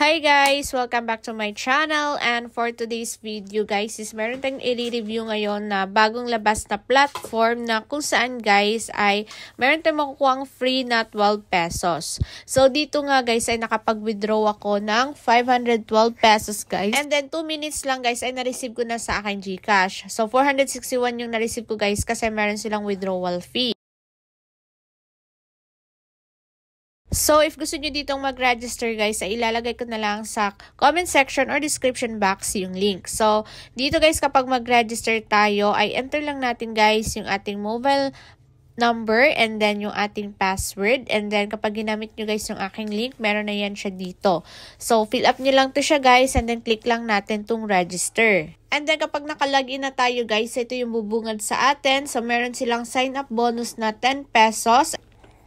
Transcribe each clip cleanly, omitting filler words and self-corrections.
Hi guys! Welcome back to my channel, and for today's video guys is meron tayong i-review ngayon na bagong labas na platform na kung saan guys ay meron tayong makukuha free na 12 pesos. So dito nga guys ay nakapag-withdraw ako ng 512 pesos guys, and then 2 minutes lang guys ay na-receive ko na sa aking GCash. So 461 yung na-receive ko guys kasi meron silang withdrawal fee. So, if gusto nyo ditong mag-register guys, ay ilalagay ko na lang sa comment section or description box yung link. So, dito guys kapag mag-register tayo, ay enter lang natin guys yung ating mobile number and then yung ating password. And then kapag ginamit nyo guys yung aking link, meron na yan siya dito. So, fill up nyo lang to siya guys and then click lang natin tong register. And then kapag nakalagin na tayo guys, ito yung bubungad sa atin. So, meron silang sign up bonus na 10 pesos.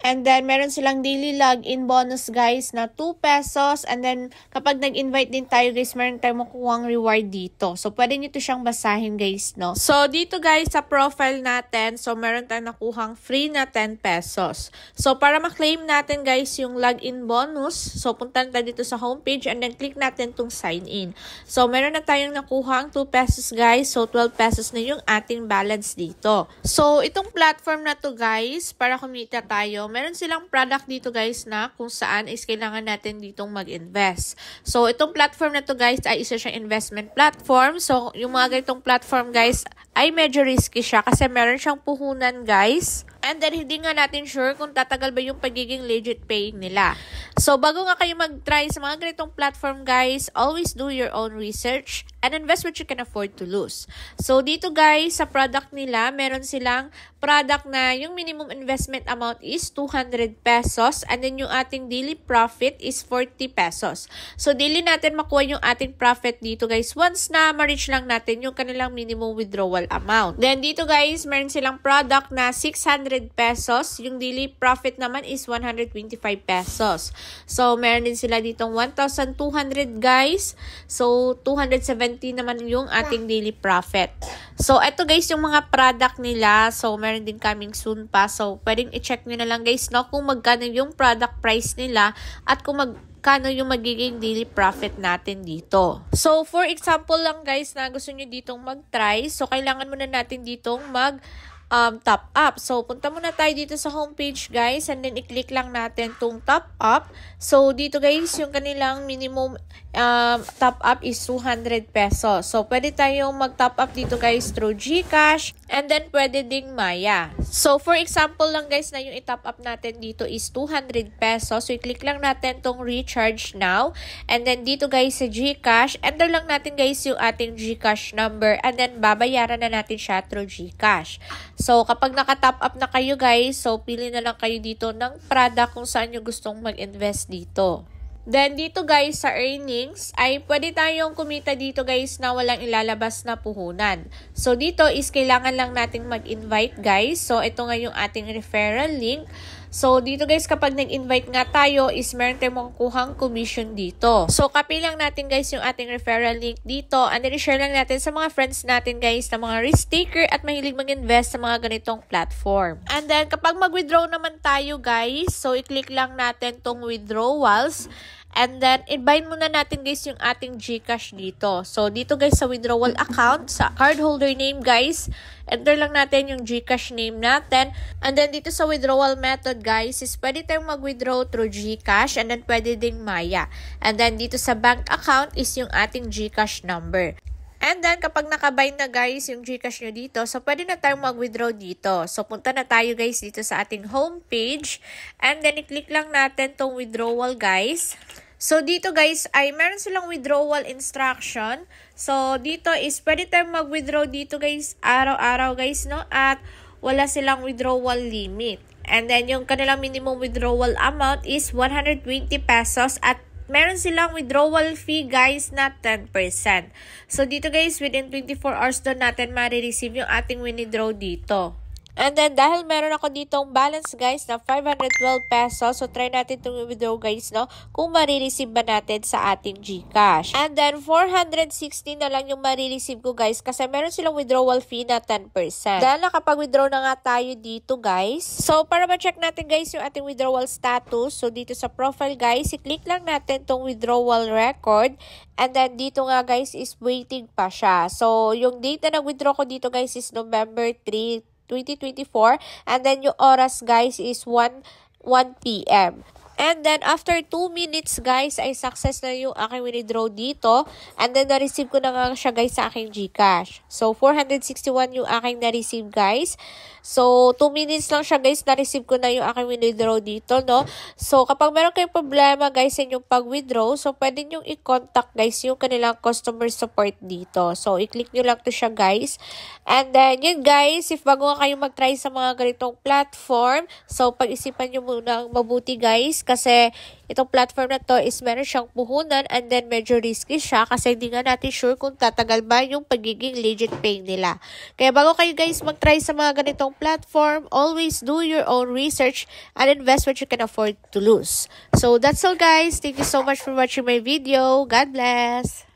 And then, meron silang daily login bonus guys na 2 pesos. And then, kapag nag-invite din tayo guys, meron tayong makukuhang reward dito. So, pwede nyo to siyang basahin guys, no? So, dito guys, sa profile natin, so meron tayong nakuhang free na 10 pesos. So, para ma-claim natin guys yung login bonus, so punta tayo dito sa homepage and then click natin tong sign in. So, meron na tayong nakuhang 2 pesos guys. So, 12 pesos na yung ating balance dito. So, itong platform na to guys, para kumita tayo, meron silang product dito guys na kung saan is kailangan natin ditong mag-invest. So, itong platform na to guys ay isa siyang investment platform. So, yung mga ganitong platform guys ay medyo risky siya kasi meron siyang puhunan guys. And then, hindi nga natin sure kung tatagal ba yung pagiging legit paying nila. So, bago nga kayo mag-try sa mga ganitong platform guys, always do your own research and invest what you can afford to lose. So, dito guys, sa product nila, meron silang product na yung minimum investment amount is 200 pesos and then yung ating daily profit is 40 pesos. So, daily natin makuha yung ating profit dito guys once na ma-reach lang natin yung kanilang minimum withdrawal amount. Then, dito guys, meron silang product na 600 pesos. Yung daily profit naman is 125 pesos. So, meron din sila ditong 1,200 guys. So, 270 naman yung ating daily profit. So, eto guys yung mga product nila. So, meron din coming soon pa. So, pwedeng i-check nyo na lang guys, no, kung magkano yung product price nila at kung magkano yung magiging daily profit natin dito. So, for example lang guys na gusto nyo ditong mag-try. So, kailangan muna natin ditong top up. So, punta muna tayo dito sa homepage guys and then i-click lang natin tong top up. So, dito guys, yung kanilang minimum top up is 200 pesos. So, pwede tayong mag-top up dito guys through GCash and then pwede ding Maya. So, for example lang guys na yung i-top up natin dito is 200 pesos. So, i-click lang natin tong recharge now and then dito guys sa GCash, enter lang natin guys yung ating GCash number and then babayaran na natin siya through GCash. So, kapag naka-top up na kayo guys, so pili na lang kayo dito ng product kung saan nyo gustong mag-invest dito. Then, dito guys sa earnings, ay pwede tayong kumita dito guys na walang ilalabas na puhunan. So, dito is kailangan lang nating mag-invite guys. So, ito nga yung ating referral link. So, dito guys, kapag nag-invite nga tayo, is meron tayong makukuhang commission dito. So, copy lang natin guys yung ating referral link dito and then i-share lang natin sa mga friends natin guys na mga risk taker at mahilig mag-invest sa mga ganitong platform. And then, kapag mag-withdraw naman tayo guys, so i-click lang natin tong withdrawals. And then, i-bind muna natin guys yung ating GCash dito. So, dito guys sa withdrawal account, sa cardholder name guys, enter lang natin yung GCash name natin. And then, dito sa withdrawal method guys, is pwede tayong mag-withdraw through GCash and then pwede ding Maya. And then, dito sa bank account is yung ating GCash number. And then, kapag nakabind na guys yung GCash nyo dito, so pwede na tayong mag-withdraw dito. So, punta na tayo guys dito sa ating homepage. And then, i-click lang natin tong withdrawal guys. So, dito guys ay meron silang withdrawal instruction. So, dito is pwede tayong mag-withdraw dito guys araw-araw guys, no? At wala silang withdrawal limit. And then, yung kanilang minimum withdrawal amount is 120 pesos at meron silang withdrawal fee guys na 10%. So, dito guys, within 24 hours doon natin ma-receive yung ating withdraw dito. And then, dahil meron ako ditong balance guys na 512 pesos, so try natin itong withdraw guys, no? Kung marireceive ba natin sa ating GCash. And then, 460 na lang yung marireceive ko guys kasi meron silang withdrawal fee na 10%. Dahil nakapag-withdraw na nga tayo dito guys. So, para ma-check natin guys yung ating withdrawal status, so dito sa profile guys, i-click lang natin tong withdrawal record. And then, dito nga guys is waiting pa siya. So, yung date na nag-withdraw ko dito guys is November 3, 2024. And then, yung oras guys is 1 p.m. And then, after 2 minutes, guys, ay success na yung aking withdraw dito. And then, na-receive ko na nga siya, guys, sa aking GCash. So, 461 yung aking na-receive, guys. So, 2 minutes lang siya, guys, na-receive ko na yung aking withdraw dito, no? So, kapag meron kayong problema, guys, sa inyong pag-withdraw, so, pwede nyo i-contact, guys, yung kanilang customer support dito. So, i-click nyo lang to siya, guys. And then, yun, guys, if bago nga kayo mag-try sa mga ganitong platform, so, pag-isipan nyo muna mabuti, guys, kasi itong platform na to is meron siyang puhunan and then medyo risky siya kasi hindi nga natin sure kung tatagal ba yung pagiging legit pay nila. Kaya bago kayo guys mag-try sa mga ganitong platform, always do your own research and invest what you can afford to lose. So that's all guys. Thank you so much for watching my video. God bless!